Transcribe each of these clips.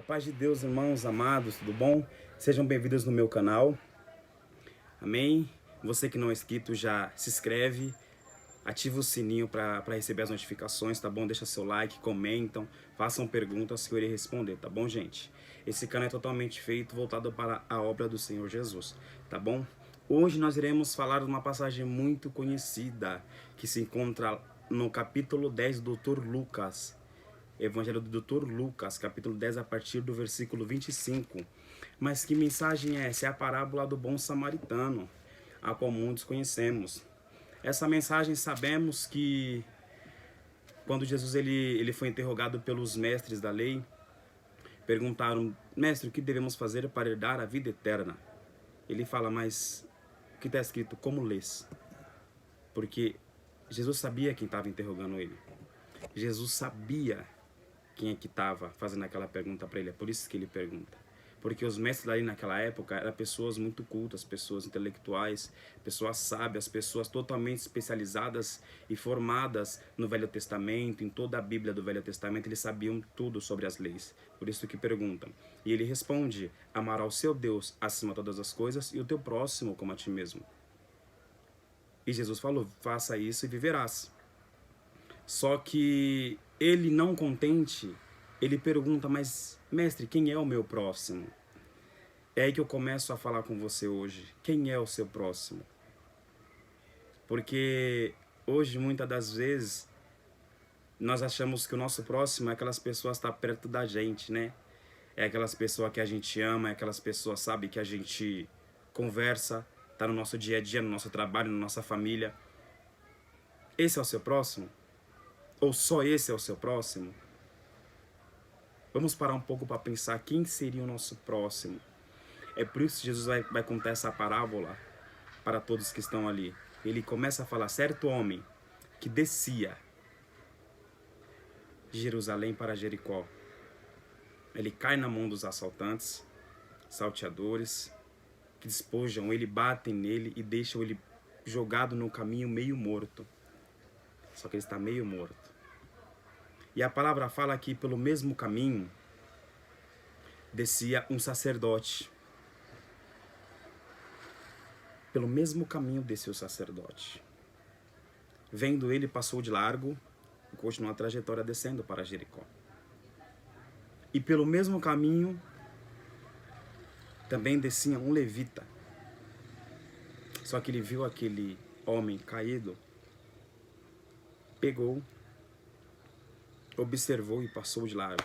A paz de Deus, irmãos amados, tudo bom? Sejam bem-vindos no meu canal. Amém? Você que não é inscrito, já se inscreve, ativa o sininho para receber as notificações, tá bom? Deixa seu like, comentam, façam perguntas que eu irei responder, tá bom, gente? Esse canal é totalmente feito, voltado para a obra do Senhor Jesus, tá bom? Hoje nós iremos falar de uma passagem muito conhecida, que se encontra no capítulo 10 do Dr. Lucas. Evangelho do Dr. Lucas, capítulo 10, a partir do versículo 25. Mas que mensagem é essa? É a parábola do bom samaritano, a qual muitos conhecemos. Essa mensagem sabemos que quando Jesus ele foi interrogado pelos mestres da lei, perguntaram: mestre, o que devemos fazer para herdar a vida eterna? Ele fala: mas o que está escrito, como lês? Porque Jesus sabia quem estava interrogando ele. Jesus sabia quem é que estava fazendo aquela pergunta para ele. É por isso que ele pergunta. Porque os mestres ali naquela época eram pessoas muito cultas, pessoas intelectuais, pessoas sábias, pessoas totalmente especializadas e formadas no Velho Testamento, em toda a Bíblia do Velho Testamento. Eles sabiam tudo sobre as leis. Por isso que perguntam. E ele responde: amará o seu Deus acima de todas as coisas e o teu próximo como a ti mesmo. E Jesus falou: faça isso e viverás. Só que ele, não contente, ele pergunta: mas mestre, quem é o meu próximo? É aí que eu começo a falar com você hoje. Quem é o seu próximo? Porque hoje, muitas das vezes, nós achamos que o nosso próximo é aquelas pessoas que estão perto da gente, né? É aquelas pessoas que a gente ama, é aquelas pessoas, sabe, que a gente conversa, tá no nosso dia a dia, no nosso trabalho, na nossa família. Esse é o seu próximo? Ou só esse é o seu próximo? Vamos parar um pouco para pensar quem seria o nosso próximo. É por isso que Jesus vai contar essa parábola para todos que estão ali. Ele começa a falar: certo homem que descia de Jerusalém para Jericó. Ele cai na mão dos assaltantes, salteadores, que despojam ele, batem nele e deixam ele jogado no caminho meio morto. Só que ele está meio morto. E a palavra fala que pelo mesmo caminho descia um sacerdote. Pelo mesmo caminho desceu o sacerdote. Vendo ele, passou de largo e continuou a trajetória descendo para Jericó. E pelo mesmo caminho também descia um levita. Só que ele viu aquele homem caído, pegou, observou e passou de largo.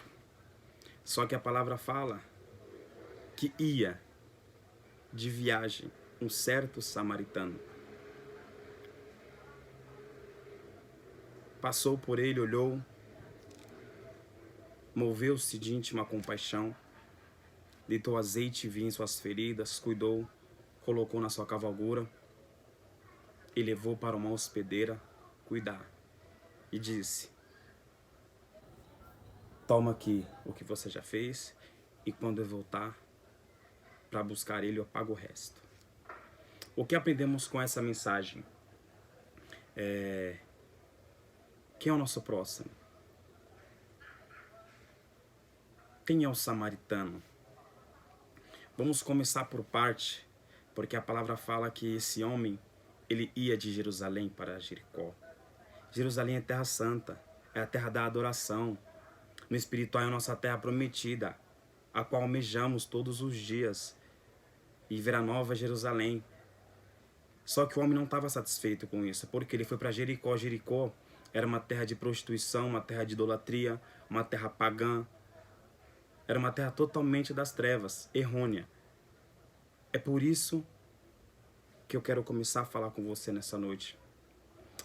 Só que a palavra fala que ia de viagem um certo samaritano. Passou por ele, olhou, moveu-se de íntima compaixão, deitou azeite e vinho em suas feridas, cuidou, colocou na sua cavalgura e levou para uma hospedeira cuidar. E disse: toma aqui o que você já fez, e quando eu voltar para buscar ele, eu pago o resto. O que aprendemos com essa mensagem? Quem é o nosso próximo? Quem é o samaritano? Vamos começar por parte, porque a palavra fala que esse homem, ele ia de Jerusalém para Jericó. Jerusalém é terra santa, é a terra da adoração. No espiritual é a nossa terra prometida, a qual almejamos todos os dias, e ver a nova Jerusalém. Só que o homem não estava satisfeito com isso, porque ele foi para Jericó. Jericó era uma terra de prostituição, uma terra de idolatria, uma terra pagã. Era uma terra totalmente das trevas, errônea. É por isso que eu quero começar a falar com você nessa noite.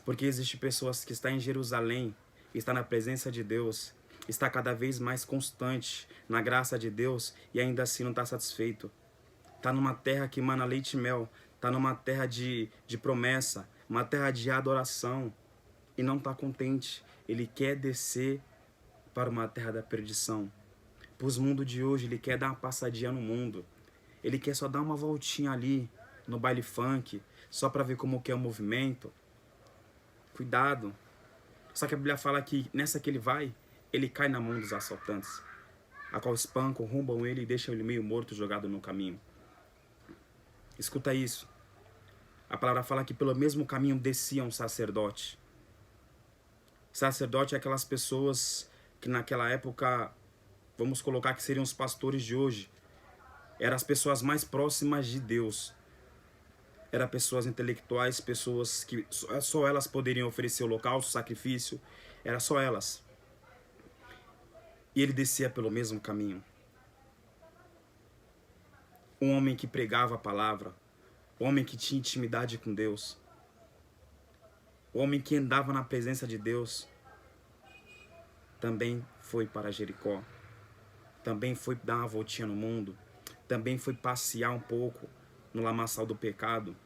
Porque existem pessoas que estão em Jerusalém, está na presença de Deus, está cada vez mais constante na graça de Deus e ainda assim não está satisfeito. Está numa terra que emana leite e mel, está numa terra de promessa, uma terra de adoração e não está contente. Ele quer descer para uma terra da perdição. Para os mundos de hoje, ele quer dar uma passadinha no mundo. Ele quer só dar uma voltinha ali no baile funk, só para ver como que é o movimento. Cuidado. Só que a Bíblia fala que nessa que ele vai, ele cai na mão dos assaltantes. a qual espancam, roubam ele e deixam ele meio morto jogado no caminho. Escuta isso. A palavra fala que pelo mesmo caminho descia um sacerdote. Sacerdote é aquelas pessoas que naquela época, vamos colocar que seriam os pastores de hoje, eram as pessoas mais próximas de Deus. Eram pessoas intelectuais, pessoas que só elas poderiam oferecer o holocausto, o sacrifício. Era só elas. E ele descia pelo mesmo caminho. Um homem que pregava a palavra. Um homem que tinha intimidade com Deus. Um homem que andava na presença de Deus. Também foi para Jericó. Também foi dar uma voltinha no mundo. Também foi passear um pouco no lamaçal do pecado.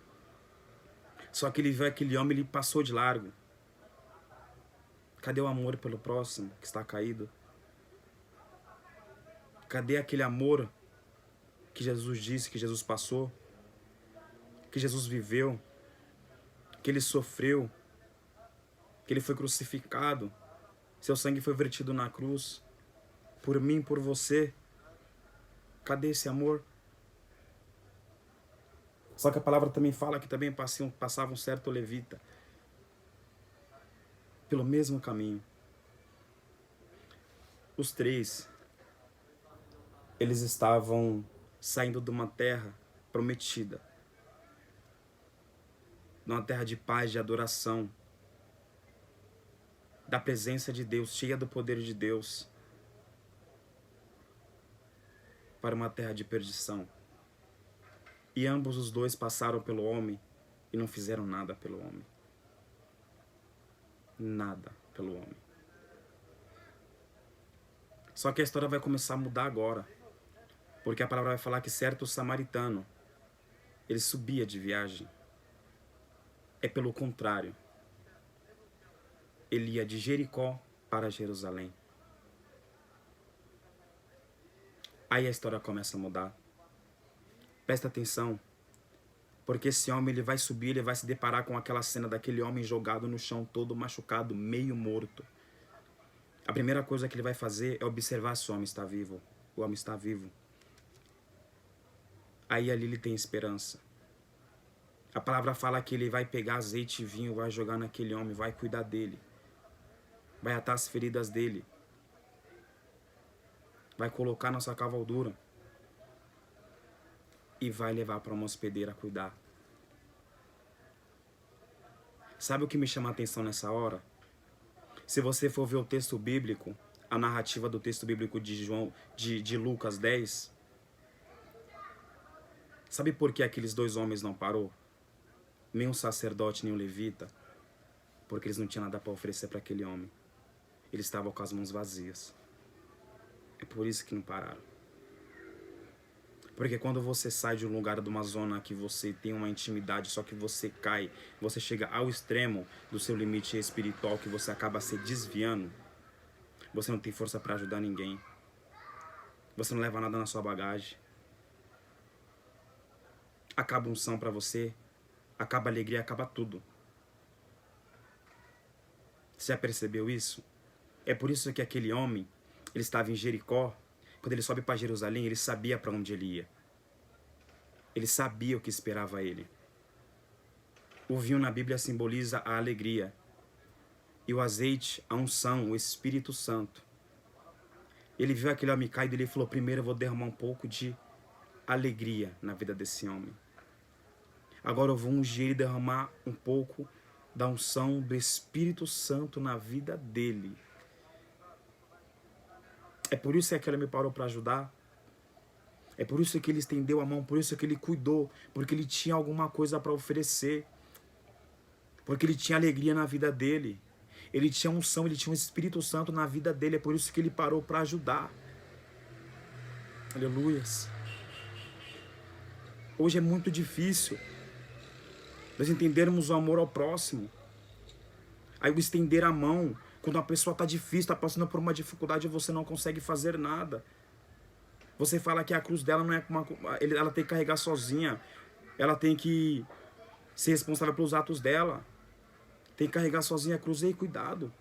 Só que ele viu aquele homem e ele passou de largo. Cadê o amor pelo próximo que está caído? Cadê aquele amor que Jesus disse, que Jesus passou? Que Jesus viveu? Que ele sofreu? Que ele foi crucificado? Seu sangue foi vertido na cruz? Por mim, por você? Cadê esse amor? Só que a palavra também fala que também passava um certo levita pelo mesmo caminho. Os três, eles estavam saindo de uma terra prometida, de uma terra de paz, de adoração, da presença de Deus, cheia do poder de Deus, para uma terra de perdição. E ambos os dois passaram pelo homem e não fizeram nada pelo homem. Nada pelo homem. Só que a história vai começar a mudar agora. Porque a palavra vai falar que certo samaritano, ele subia de viagem. É pelo contrário. Ele ia de Jericó para Jerusalém. Aí a história começa a mudar. Presta atenção, porque esse homem ele vai subir, ele vai se deparar com aquela cena daquele homem jogado no chão, todo machucado, meio morto. A primeira coisa que ele vai fazer é observar se o homem está vivo. O homem está vivo. Aí ali ele tem esperança. A palavra fala que ele vai pegar azeite e vinho, vai jogar naquele homem, vai cuidar dele. Vai atar as feridas dele. Vai colocar na sua cavaldura. E vai levar para uma hospedeira cuidar. Sabe o que me chama a atenção nessa hora? Se você for ver o texto bíblico, a narrativa do texto bíblico de Lucas 10, sabe por que aqueles dois homens não parou? Nem um sacerdote, nem um levita. Porque eles não tinham nada para oferecer para aquele homem. Eles estavam com as mãos vazias. É por isso que não pararam. Porque quando você sai de um lugar, de uma zona que você tem uma intimidade, só que você cai, você chega ao extremo do seu limite espiritual, que você acaba se desviando, você não tem força para ajudar ninguém. Você não leva nada na sua bagagem. Acaba a unção para você, acaba a alegria, acaba tudo. Você já percebeu isso? É por isso que aquele homem, ele estava em Jericó. Quando ele sobe para Jerusalém, ele sabia para onde ele ia. Ele sabia o que esperava ele. O vinho na Bíblia simboliza a alegria. E o azeite, a unção, o Espírito Santo. Ele viu aquele homem caído e ele falou, primeiro eu vou derramar um pouco de alegria na vida desse homem. Agora eu vou ungir e derramar um pouco da unção do Espírito Santo na vida dele. É por isso que aquele me parou para ajudar. É por isso que ele estendeu a mão, por isso que ele cuidou, porque ele tinha alguma coisa para oferecer. Porque ele tinha alegria na vida dele. Ele tinha unção, ele tinha um Espírito Santo na vida dele, é por isso que ele parou para ajudar. Aleluias. Hoje é muito difícil nós entendermos o amor ao próximo. Aí o estender a mão, quando a pessoa está difícil, está passando por uma dificuldade, você não consegue fazer nada. Você fala que a cruz dela não é ela tem que carregar sozinha. Ela tem que ser responsável pelos atos dela. Tem que carregar sozinha a cruz. Ei, cuidado.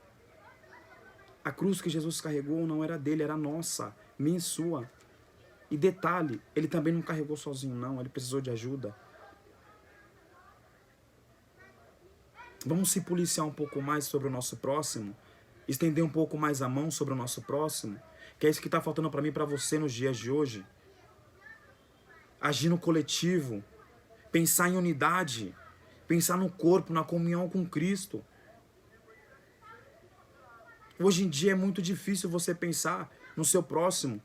A cruz que Jesus carregou não era dele, era nossa. minha e sua. E detalhe, ele também não carregou sozinho não, ele precisou de ajuda. Vamos se policiar um pouco mais sobre o nosso próximo, estender um pouco mais a mão sobre o nosso próximo, que é isso que está faltando para mim e para você nos dias de hoje. Agir no coletivo, pensar em unidade, pensar no corpo, na comunhão com Cristo. Hoje em dia é muito difícil você pensar no seu próximo.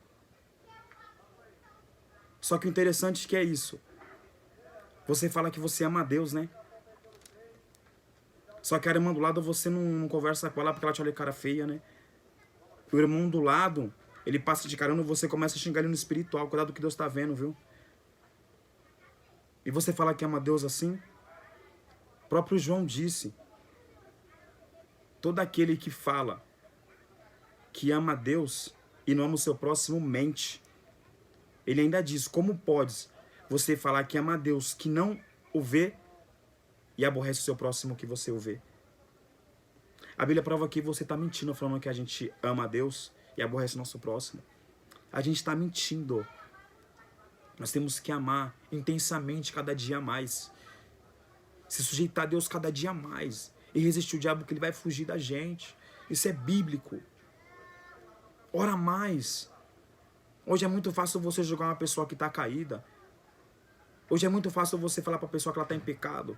Só que o interessante é que é isso. Você fala que você ama a Deus, né? Só que a irmã do lado você não conversa com ela porque ela te olha cara feia, né? O irmão do lado, ele passa de carona e você começa a xingar ele no espiritual. Cuidado que Deus tá vendo, viu? E você fala que ama a Deus assim? O próprio João disse. Todo aquele que fala que ama a Deus e não ama o seu próximo mente. Ele ainda diz, como podes você falar que ama a Deus, que não o vê e aborrece o seu próximo que você o vê? A Bíblia prova que você está mentindo falando que a gente ama a Deus e aborrece o nosso próximo. A gente está mentindo. Nós temos que amar intensamente cada dia mais. Se sujeitar a Deus cada dia mais. E resistir o diabo que ele vai fugir da gente. Isso é bíblico. Ora mais. Hoje é muito fácil você julgar uma pessoa que está caída. Hoje é muito fácil você falar para a pessoa que ela está em pecado.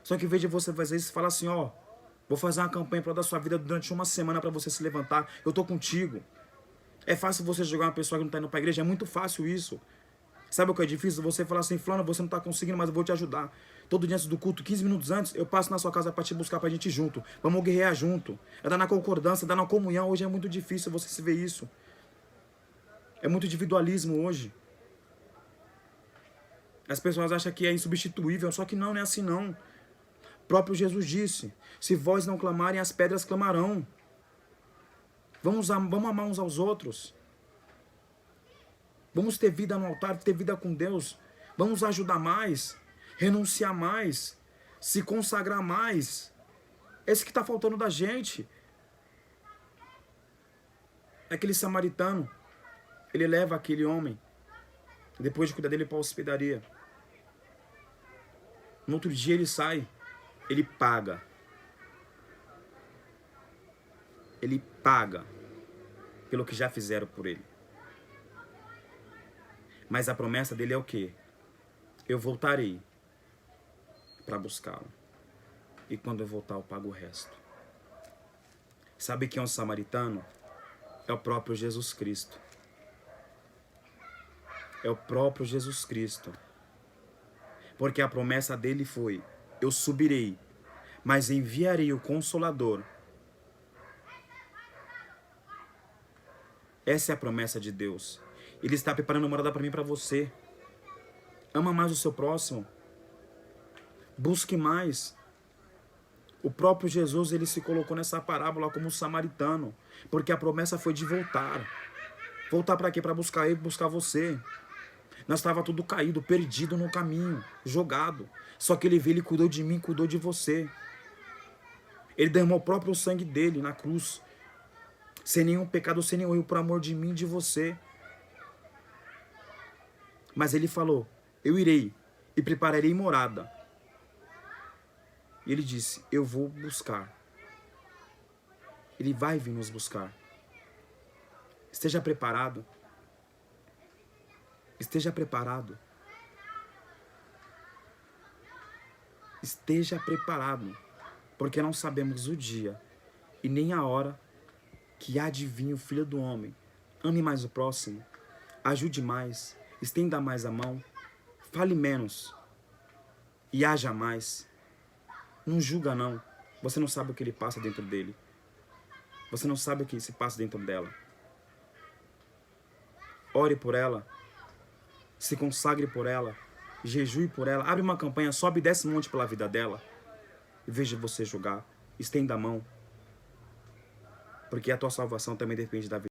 Só que em vez de você fazer isso, fala assim, ó, vou fazer uma campanha para dar sua vida durante uma semana para você se levantar. Eu tô contigo. É fácil você julgar uma pessoa que não está indo para a igreja. É muito fácil isso. Sabe o que é difícil? Você falar assim, fulano, você não está conseguindo, mas eu vou te ajudar. Todo dia antes do culto, 15 minutos antes, eu passo na sua casa para te buscar, para a gente ir junto. Vamos guerrear junto. É dar na concordância, dar na comunhão. Hoje é muito difícil você se ver isso. É muito individualismo hoje. As pessoas acham que é insubstituível, só que não é assim não. O próprio Jesus disse, se vós não clamarem, as pedras clamarão. Vamos amar uns aos outros. Vamos ter vida no altar, ter vida com Deus. Vamos ajudar mais, renunciar mais, se consagrar mais. É isso que está faltando da gente. Aquele samaritano, ele leva aquele homem, depois de cuidar dele para a hospedaria. No outro dia ele sai, ele paga. Ele paga pelo que já fizeram por ele. Mas a promessa dele é o quê? Eu voltarei para buscá-lo. E quando eu voltar, eu pago o resto. Sabe quem é um samaritano? É o próprio Jesus Cristo. É o próprio Jesus Cristo. Porque a promessa dele foi, eu subirei, mas enviarei o Consolador. Essa é a promessa de Deus. Ele está preparando uma morada para mim e para você. Ama mais o seu próximo. Busque mais. O próprio Jesus, ele se colocou nessa parábola como um samaritano. Porque a promessa foi de voltar. Voltar para quê? Para buscar ele, buscar você. Nós estava tudo caído, perdido no caminho, jogado. Só que ele veio, ele cuidou de mim, cuidou de você. Ele derramou o próprio sangue dele na cruz. Sem nenhum pecado, sem nenhum erro, por amor de mim e de você. Mas ele falou, eu irei e prepararei morada. E ele disse, eu vou buscar. Ele vai vir nos buscar. Esteja preparado. Esteja preparado. Esteja preparado. Porque não sabemos o dia e nem a hora que há de vir o Filho do Homem. Ame mais o próximo. Ajude mais. Estenda mais a mão. Fale menos. E haja mais. Não julga não. Você não sabe o que ele passa dentro dele. Você não sabe o que se passa dentro dela. Ore por ela. Se consagre por ela. Jejue por ela. Abre uma campanha. Sobe e desce monte pela vida dela. E veja você julgar. Estenda a mão. Porque a tua salvação também depende da vida.